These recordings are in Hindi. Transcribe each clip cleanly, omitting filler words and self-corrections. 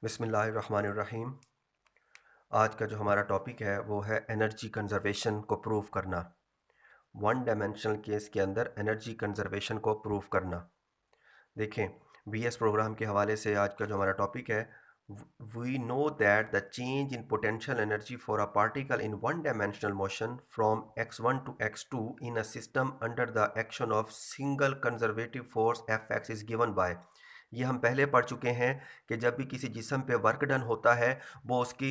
बिस्मिल्लाहिर्रहमानिर्रहीम। आज का जो हमारा टॉपिक है वो है एनर्जी कंजर्वेशन को प्रूव करना। वन डायमेंशनल केस के अंदर एनर्जी कंजर्वेशन को प्रूव करना। देखें, बीएस प्रोग्राम के हवाले से आज का जो हमारा टॉपिक है, we know that the change in potential energy for a particle in one dimensional motion from x1 to x2 in a system under the action of single conservative force Fx is given by. ये हम पहले पढ़ चुके हैं कि जब भी किसी जिस्म पे वर्क डन होता है वो उसकी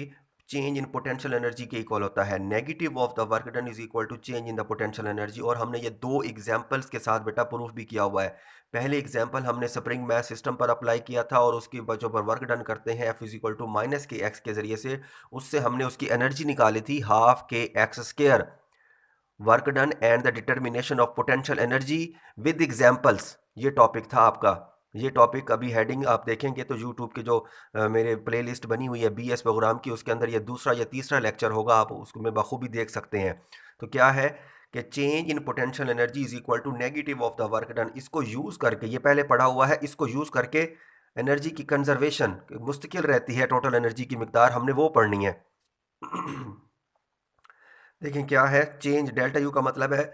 चेंज इन पोटेंशियल एनर्जी के इक्वल होता है। Negative of the work done is equal to change in the potential energy. और हमने ये दो एग्जांपल्स के साथ बेटा प्रूफ भी किया हुआ है। पहले एग्जांपल हमने स्प्रिंग मैथ सिस्टम पर अप्लाई किया था और उसकी जो पर वर्क डन करते हैं F is equal to minus k x के जरिए से, उससे हमने उसकी एनर्जी निकाली थी हाफ के x square. Work done and the determination of potential energy with examples, ये टॉपिक था आपका। ये टॉपिक अभी हेडिंग आप देखेंगे तो यूट्यूब के जो मेरे प्लेलिस्ट बनी हुई है बीएस प्रोग्राम की, उसके अंदर ये दूसरा या तीसरा लेक्चर होगा, आप उसको में बखूबी देख सकते हैं। तो क्या है कि change in potential energy is equal to negative of the work done. इसको यूज़ करके, ये पहले पढ़ा हुआ है, इसको यूज़ करके एनर्जी की कंजर्वेशन मुस्तकिल रहती है, टोटल एनर्जी की मिकदार हमने वो पढ़नी है। देखें क्या है चेंज, डेल्टा यू का मतलब है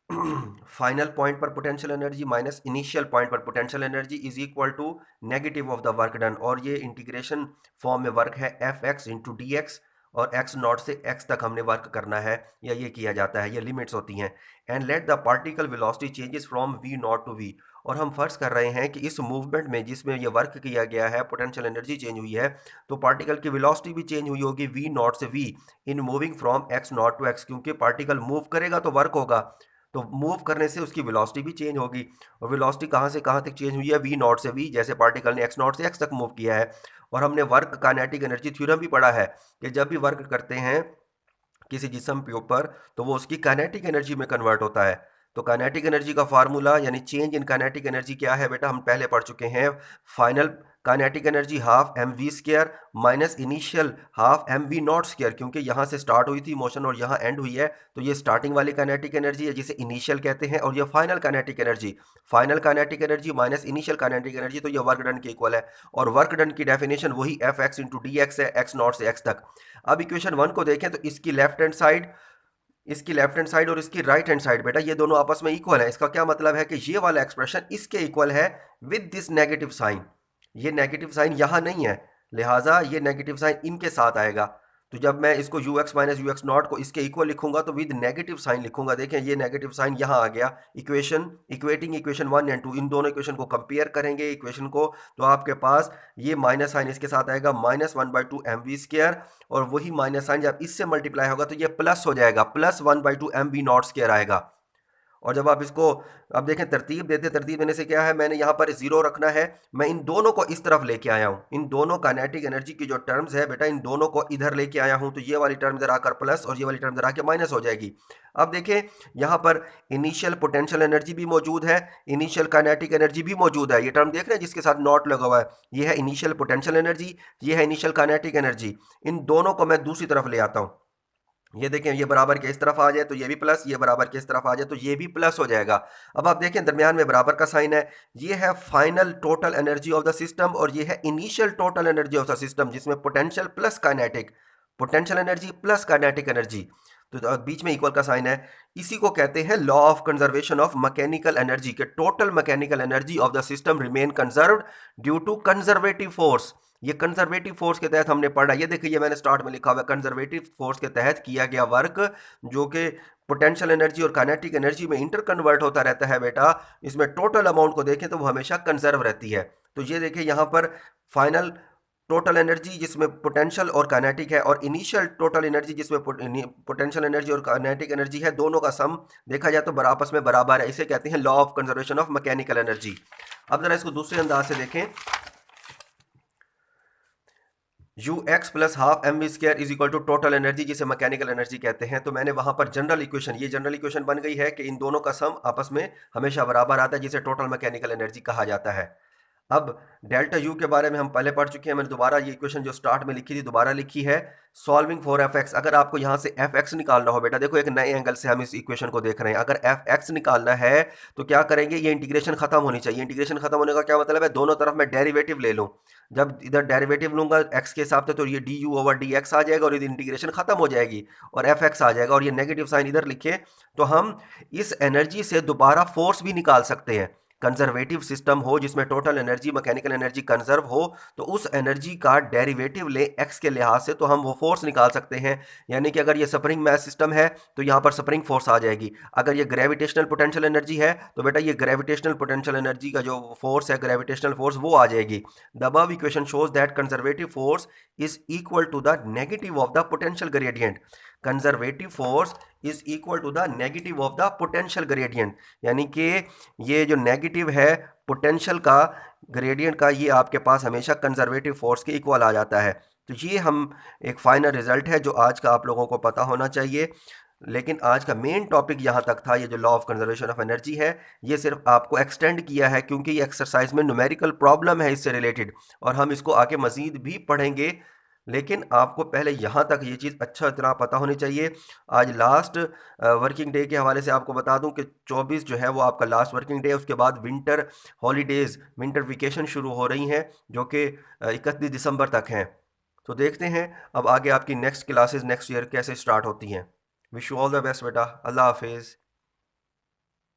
फाइनल पॉइंट पर potential energy minus initial point पर potential energy is equal to negative of the work done. और ये इंटीग्रेशन फॉर्म में वर्क है F X into D X, और एक्स नॉट से एक्स तक हमने वर्क करना है, या ये किया जाता है, ये लिमिट्स होती हैं। And let the particle velocity changes from v naught to v. और हम फर्ज कर रहे हैं कि इस मूवमेंट में जिसमें ये वर्क किया गया है, पोटेंशियल एनर्जी चेंज हुई है, तो पार्टिकल की वेलोसिटी भी चेंज हुई होगी वी नॉट से v in moving from x naught to x, क्योंकि पार्टिकल मूव करेगा तो वर्क होगा, तो मूव करने से उसकी वेलोसिटी भी चेंज होगी। और वेलोसिटी कहाँ से कहाँ तक चेंज हुई है, वी नॉट से वी, जैसे पार्टिकल ने एक्स नॉट से एक्स तक मूव किया है। और हमने वर्क काइनेटिक एनर्जी थ्योरम भी पढ़ा है कि जब भी वर्क करते हैं किसी जिस्म के ऊपर तो वो उसकी काइनेटिक एनर्जी में कन्वर्ट होता है। तो काइनेटिक एनर्जी का फार्मूला यानी चेंज इन काइनेटिक एनर्जी क्या है बेटा, हम पहले पढ़ चुके हैं। Final kinetic energy half m v square minus initial half m v naught square, क्योंकि यहाँ से स्टार्ट हुई थी मोशन और यहाँ एंड हुई है, तो ये स्टार्टिंग वाली काइनेटिक एनर्जी है जिसे इनिशियल कहते हैं, और ये final kinetic energy minus initial kinetic energy, तो ये वर्क डन के इक्वल है। और वर्क डन की डेफिनेशन वही F X into D x है, एक्स नॉट से एक्स तक। अब इक्वेशन वन को देखें तो इसकी लेफ्ट हैंड साइड और इसकी राइट हैंड साइड बेटा ये दोनों आपस में इक्वल है। इसका क्या मतलब है कि ये वाला एक्सप्रेशन इसके इक्वल है विद दिस नेगेटिव साइन। ये नेगेटिव साइन यहां नहीं है, लिहाजा ये नेगेटिव साइन इनके साथ आएगा। तो जब मैं इसको you x minus you x not को इसके इक्वल लिखूंगा तो विद नेगेटिव साइन लिखूंगा। देखें ये नेगेटिव साइन यहाँ आ गया। Equating equation one and two, इन दोनों इक्वेशन को कंपेयर करेंगे इक्वेशन को, तो आपके पास ये माइनस साइन इसके साथ आएगा, minus one by two m v square, और वही माइनस साइन जब इससे मल्टीप्लाई होगा तो ये प्लस हो जाएगा, plus one by two m v naught square आएगा। और जब आप इसको अब देखें तरतीब देते, तरतीब देने से क्या है, मैंने यहाँ पर जीरो रखना है, मैं इन दोनों को इस तरफ लेके आया हूँ, इन दोनों काइनेटिक एनर्जी की जो टर्म्स है बेटा इन दोनों को इधर लेके आया हूँ, तो ये वाली टर्म इधर आकर प्लस और ये वाली टर्म इधर आकर माइनस हो जाएगी। अब देखें यहाँ पर इनिशियल पोटेंशियल एनर्जी भी मौजूद है, इनिशियल काइनेटिक एनर्जी भी मौजूद है। ये टर्म देख रहे हैं जिसके साथ नॉट लगा हुआ है, ये है इनिशियल पोटेंशियल एनर्जी, ये है इनिशियल काइनेटिक एनर्जी। इन दोनों को मैं दूसरी तरफ ले आता हूँ। ये देखें, ये बराबर के इस तरफ आ जाए तो ये भी प्लस, ये बराबर के इस तरफ आ जाए तो ये भी प्लस हो जाएगा। अब आप देखें दरमियान में बराबर का साइन है, ये है final total energy of the system और ये है initial total energy of the system, जिसमें potential plus kinetic, potential energy plus kinetic energy, तो बीच में इक्वल का साइन है। इसी को कहते हैं law of conservation of mechanical energy, के total mechanical energy of the system remain conserved due to conservative force. ये कंजर्वेटिव फोर्स के तहत हमने पढ़ा, ये देखिए ये मैंने स्टार्ट में लिखा हुआ है, कंजर्वेटिव फोर्स के तहत किया गया वर्क जो कि पोटेंशियल एनर्जी और काइनेटिक एनर्जी में इंटर कन्वर्ट होता रहता है बेटा। इसमें टोटल अमाउंट को देखें तो वो हमेशा कंजर्व रहती है। तो ये देखिए यहाँ पर फाइनल टोटल एनर्जी जिसमें पोटेंशियल और काइनेटिक है, और इनिशियल टोटल एनर्जी जिसमें पोटेंशियल एनर्जी और काइनेटिक एनर्जी है, दोनों का सम देखा जाए तो आपस में बराबर है। इसे कहते हैं law of conservation of mechanical energy. अब जरा इसको दूसरे अंदाज से देखें, U x plus half m v square is equal to total energy जिसे मैकेनिकल एनर्जी कहते हैं। तो मैंने वहां पर जनरल इक्वेशन, ये जनरल इक्वेशन बन गई है कि इन दोनों का सम आपस में हमेशा बराबर आता है, जिसे टोटल मैकेनिकल एनर्जी कहा जाता है। अब डेल्टा यू के बारे में हम पहले पढ़ चुके हैं, मैंने दोबारा ये इक्वेशन जो स्टार्ट में लिखी थी दोबारा लिखी है। सॉल्विंग फॉर एफ एक्स, अगर आपको यहाँ से एफ एक्स निकालना हो बेटा, देखो एक नए एंगल से हम इस इक्वेशन को देख रहे हैं। अगर एफ एक्स निकालना है तो क्या करेंगे, ये इंटीग्रेशन खत्म होनी चाहिए। इंटीग्रेशन खत्म होने का क्या मतलब है, दोनों तरफ मैं डेरिवेटिव ले लूँ। जब इधर डेरिवेटिव लूंगा x के हिसाब से तो ये D U over D X आ जाएगा और ये इंटीग्रेशन खत्म हो जाएगी और एफ एक्स आ जाएगा, और ये नेगेटिव साइन इधर लिखे तो हम इस एनर्जी से दोबारा फोर्स भी निकाल सकते हैं। कंजर्वेटिव सिस्टम हो जिसमें total energy mechanical energy conserve हो, तो उस एनर्जी का डेरिवेटिव ले एक्स के लिहाज से तो हम वो फोर्स निकाल सकते हैं। यानी कि अगर ये स्प्रिंग मैस सिस्टम है तो यहाँ पर स्प्रिंग फोर्स आ जाएगी, अगर ये ग्रेविटेशनल पोटेंशियल एनर्जी है तो बेटा ये ग्रेविटेशनल पोटेंशियल एनर्जी का जो फोर्स है ग्रेविटेशनल फोर्स वो आ जाएगी। The above equation shows that conservative force is equal to the negative of the potential gradient. Conservative force is equal to the negative of the potential gradient, यानी कि ये जो नेगेटिव है पोटेंशियल का ग्रेडियंट का, ये आपके पास हमेशा कंजर्वेटिव फोर्स के इक्वल आ जाता है। तो ये हम एक फाइनल रिजल्ट है जो आज का आप लोगों को पता होना चाहिए। लेकिन आज का मेन टॉपिक यहाँ तक था, ये जो law of conservation of energy है ये सिर्फ आपको एक्सटेंड किया है क्योंकि ये एक्सरसाइज में न्यूमेरिकल प्रॉब्लम है इससे रिलेटेड, और हम इसको आगे मजीद भी पढ़ेंगे। लेकिन आपको पहले यहाँ तक ये चीज़ अच्छा तरह पता होनी चाहिए। आज लास्ट वर्किंग डे के हवाले से आपको बता दूं कि 24 जो है वो आपका लास्ट वर्किंग डे है, उसके बाद विंटर हॉलीडेज़ विंटर वेकेशन शुरू हो रही हैं जो कि 31 दिसंबर तक हैं। तो देखते हैं अब आगे आपकी नेक्स्ट क्लासेस नेक्स्ट ईयर कैसे स्टार्ट होती हैं। Wish you all the best बेटा, अल्लाह हाफिज़।